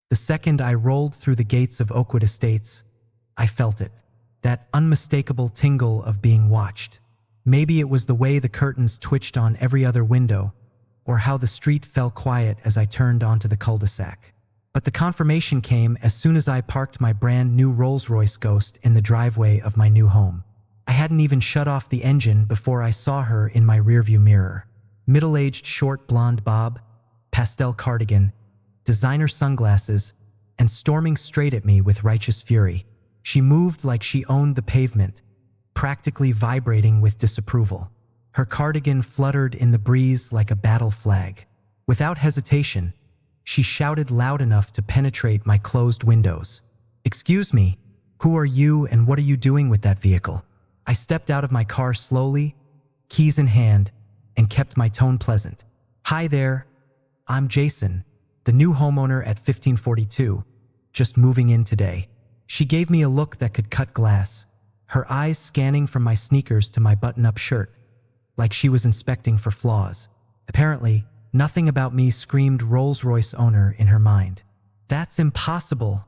The second I rolled through the gates of Oakwood Estates, I felt it. That unmistakable tingle of being watched. Maybe it was the way the curtains twitched on every other window, or how the street fell quiet as I turned onto the cul-de-sac. But the confirmation came as soon as I parked my brand new Rolls-Royce Ghost in the driveway of my new home. I hadn't even shut off the engine before I saw her in my rearview mirror. Middle-aged short blonde bob, pastel cardigan, designer sunglasses, and storming straight at me with righteous fury. She moved like she owned the pavement, practically vibrating with disapproval. Her cardigan fluttered in the breeze like a battle flag. Without hesitation, she shouted loud enough to penetrate my closed windows. "Excuse me, who are you and what are you doing with that vehicle?" I stepped out of my car slowly, keys in hand, and kept my tone pleasant. "Hi there, I'm Jason, the new homeowner at 1542, just moving in today." She gave me a look that could cut glass, her eyes scanning from my sneakers to my button-up shirt, like she was inspecting for flaws. Apparently, nothing about me screamed Rolls-Royce owner in her mind. "That's impossible,"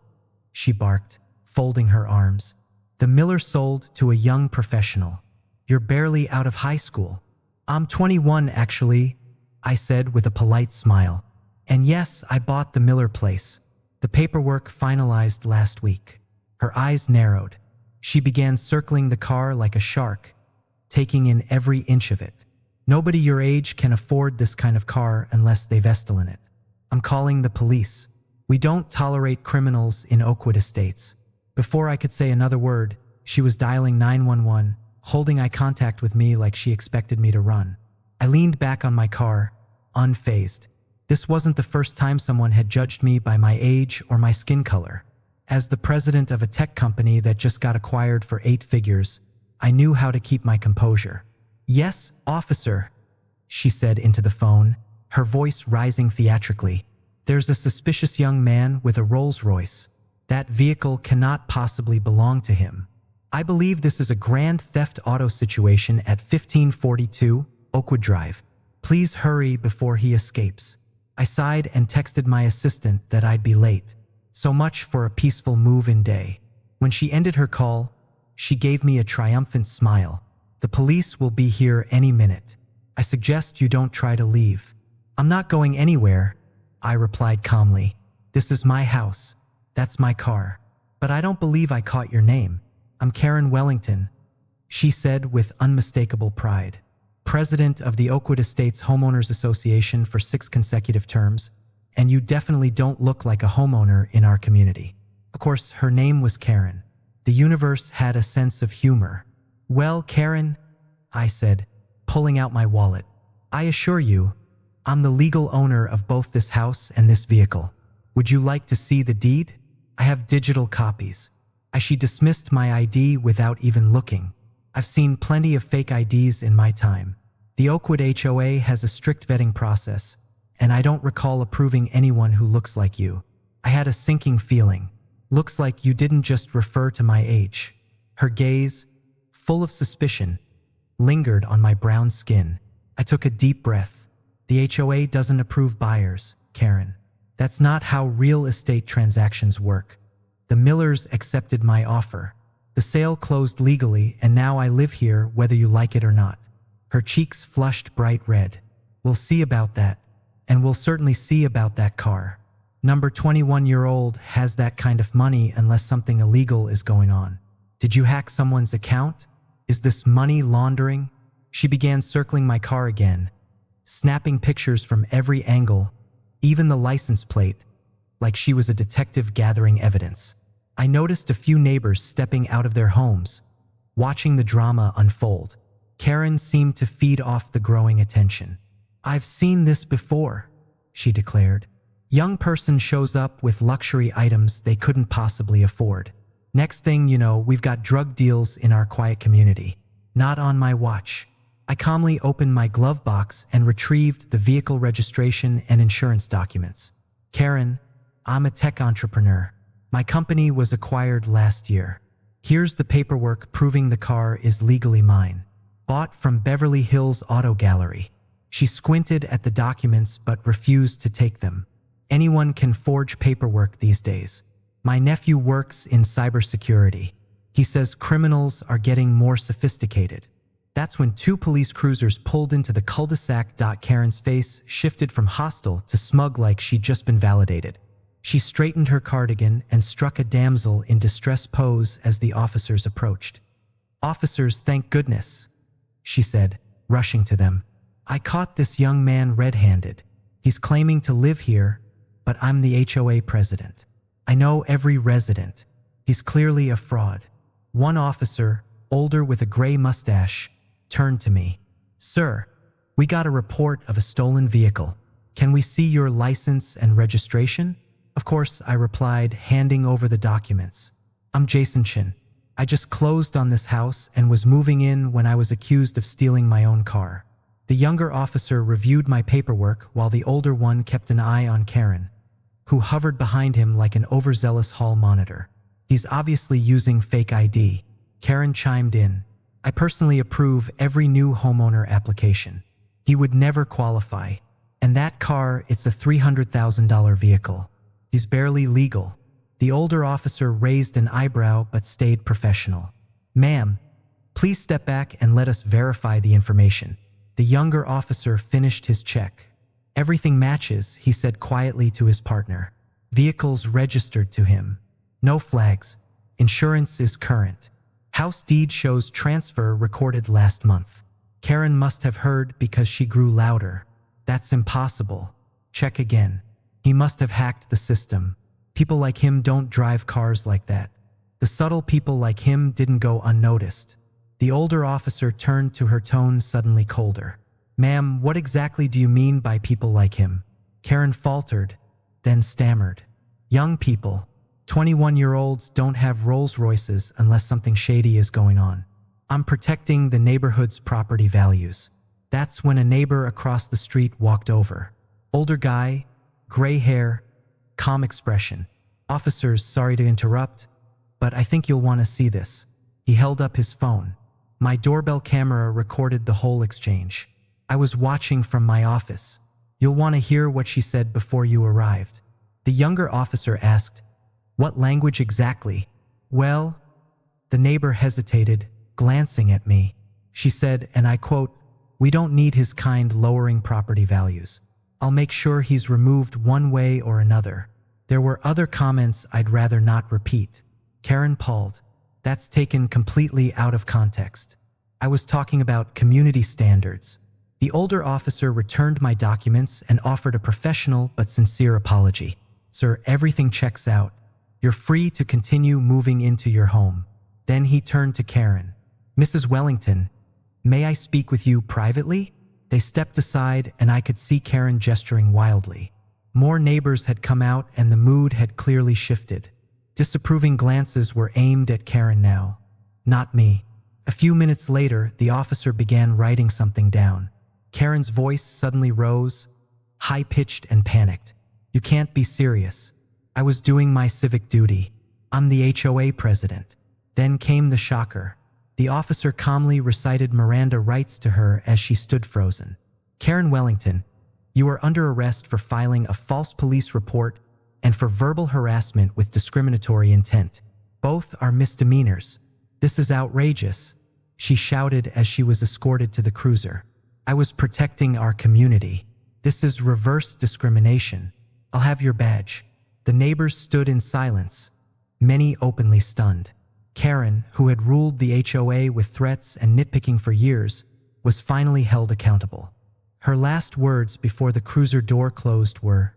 she barked, folding her arms. "The Miller sold to a young professional. You're barely out of high school." "I'm 21 actually," I said with a polite smile. "And yes, I bought the Miller place. The paperwork finalized last week." Her eyes narrowed. She began circling the car like a shark, taking in every inch of it. "Nobody your age can afford this kind of car unless they've Estel in it. I'm calling the police. We don't tolerate criminals in Oakwood Estates." Before I could say another word, she was dialing 911, holding eye contact with me like she expected me to run. I leaned back on my car, unfazed. This wasn't the first time someone had judged me by my age or my skin color. As the president of a tech company that just got acquired for 8 figures, I knew how to keep my composure. "Yes, officer," she said into the phone, her voice rising theatrically. "There's a suspicious young man with a Rolls-Royce. That vehicle cannot possibly belong to him. I believe this is a grand theft auto situation at 1542 Oakwood Drive. Please hurry before he escapes." I sighed and texted my assistant that I'd be late. So much for a peaceful move-in day. When she ended her call, she gave me a triumphant smile. "The police will be here any minute. I suggest you don't try to leave." "I'm not going anywhere," I replied calmly. "This is my house. That's my car. But I don't believe I caught your name." "I'm Karen Wellington," she said with unmistakable pride. "President of the Oakwood Estates Homeowners Association for 6 consecutive terms. And you definitely don't look like a homeowner in our community." Of course, her name was Karen. The universe had a sense of humor. "Well, Karen," I said, pulling out my wallet, "I assure you, I'm the legal owner of both this house and this vehicle. Would you like to see the deed? I have digital copies." As she dismissed my ID without even looking. "I've seen plenty of fake IDs in my time. The Oakwood HOA has a strict vetting process, and I don't recall approving anyone who looks like you." I had a sinking feeling. "Looks like you didn't just refer to my age." Her gaze, full of suspicion, lingered on my brown skin. I took a deep breath. "The HOA doesn't approve buyers, Karen. That's not how real estate transactions work. The Millers accepted my offer. The sale closed legally, and now I live here whether you like it or not." Her cheeks flushed bright red. "We'll see about that. And we'll certainly see about that car. Number 21-year-old has that kind of money unless something illegal is going on. Did you hack someone's account? Is this money laundering?" She began circling my car again, snapping pictures from every angle, even the license plate, like she was a detective gathering evidence. I noticed a few neighbors stepping out of their homes, watching the drama unfold. Karen seemed to feed off the growing attention. "I've seen this before," she declared. "Young person shows up with luxury items they couldn't possibly afford. Next thing you know, we've got drug deals in our quiet community. Not on my watch." I calmly opened my glove box and retrieved the vehicle registration and insurance documents. "Karen, I'm a tech entrepreneur. My company was acquired last year. Here's the paperwork proving the car is legally mine. Bought from Beverly Hills Auto Gallery." She squinted at the documents but refused to take them. Anyone can forge paperwork these days. My nephew works in cybersecurity. He says criminals are getting more sophisticated. That's when two police cruisers pulled into the cul-de-sac. Karen's face shifted from hostile to smug, like she'd just been validated. She straightened her cardigan and struck a damsel in distress pose as the officers approached. "Officers, thank goodness," she said, rushing to them. "I caught this young man red-handed. He's claiming to live here, but I'm the HOA president. I know every resident. He's clearly a fraud." One officer, older with a gray mustache, turned to me. "Sir, we got a report of a stolen vehicle. Can we see your license and registration?" "Of course," I replied, handing over the documents. "I'm Jason Chin. I just closed on this house and was moving in when I was accused of stealing my own car." The younger officer reviewed my paperwork while the older one kept an eye on Karen, who hovered behind him like an overzealous hall monitor. "He's obviously using fake ID." Karen chimed in. "I personally approve every new homeowner application. He would never qualify. And that car, it's a $300,000 vehicle. He's barely legal." The older officer raised an eyebrow but stayed professional. "Ma'am, please step back and let us verify the information." The younger officer finished his check. "Everything matches," he said quietly to his partner. "Vehicles registered to him. No flags. Insurance is current. House deed shows transfer recorded last month." Karen must have heard because she grew louder. "That's impossible. Check again. He must have hacked the system. People like him don't drive cars like that. The subtle people like him didn't go unnoticed." The older officer turned to her, tone suddenly colder. "Ma'am, what exactly do you mean by people like him?" Karen faltered, then stammered. "Young people. 21-year-olds don't have Rolls-Royces unless something shady is going on. I'm protecting the neighborhood's property values." That's when a neighbor across the street walked over. Older guy, gray hair, calm expression. "Officers, sorry to interrupt, but I think you'll want to see this." He held up his phone. My doorbell camera recorded the whole exchange. I was watching from my office. "You'll want to hear what she said before you arrived." The younger officer asked, "What language exactly?" "Well," the neighbor hesitated, glancing at me. She said, and I quote, "We don't need his kind lowering property values. I'll make sure he's removed one way or another." There were other comments I'd rather not repeat. Karen paused. "That's taken completely out of context. I was talking about community standards." The older officer returned my documents and offered a professional but sincere apology. "Sir, everything checks out. You're free to continue moving into your home." Then he turned to Karen. "Mrs. Wellington, may I speak with you privately?" They stepped aside and I could see Karen gesturing wildly. More neighbors had come out and the mood had clearly shifted. Disapproving glances were aimed at Karen now, not me. A few minutes later, the officer began writing something down. Karen's voice suddenly rose, high-pitched and panicked. "You can't be serious. I was doing my civic duty. I'm the HOA president." Then came the shocker. The officer calmly recited Miranda rights to her as she stood frozen. "Karen Wellington, you are under arrest for filing a false police report and for verbal harassment with discriminatory intent. Both are misdemeanors. This is outrageous," she shouted as she was escorted to the cruiser. "I was protecting our community. This is reverse discrimination. I'll have your badge." The neighbors stood in silence, many openly stunned. Karen, who had ruled the HOA with threats and nitpicking for years, was finally held accountable. Her last words before the cruiser door closed were,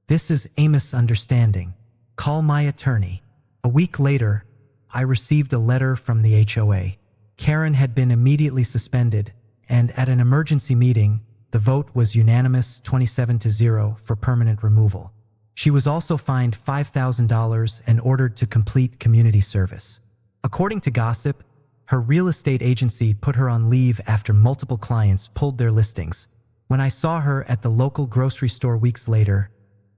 "This is a misunderstanding. Call my attorney." A week later, I received a letter from the HOA. Karen had been immediately suspended, and at an emergency meeting, the vote was unanimous 27-0 for permanent removal. She was also fined $5,000 and ordered to complete community service. According to gossip, her real estate agency put her on leave after multiple clients pulled their listings. When I saw her at the local grocery store weeks later,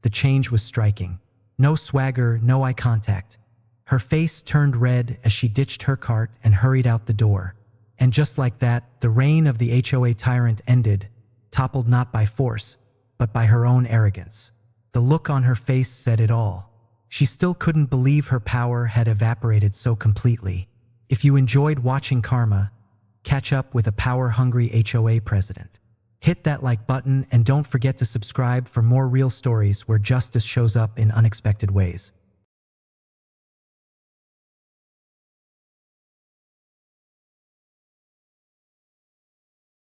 the change was striking. No swagger, no eye contact. Her face turned red as she ditched her cart and hurried out the door. And just like that, the reign of the HOA tyrant ended, toppled not by force, but by her own arrogance. The look on her face said it all. She still couldn't believe her power had evaporated so completely. If you enjoyed watching Karma, catch up with a power-hungry HOA president. Hit that like button and don't forget to subscribe for more real stories where justice shows up in unexpected ways.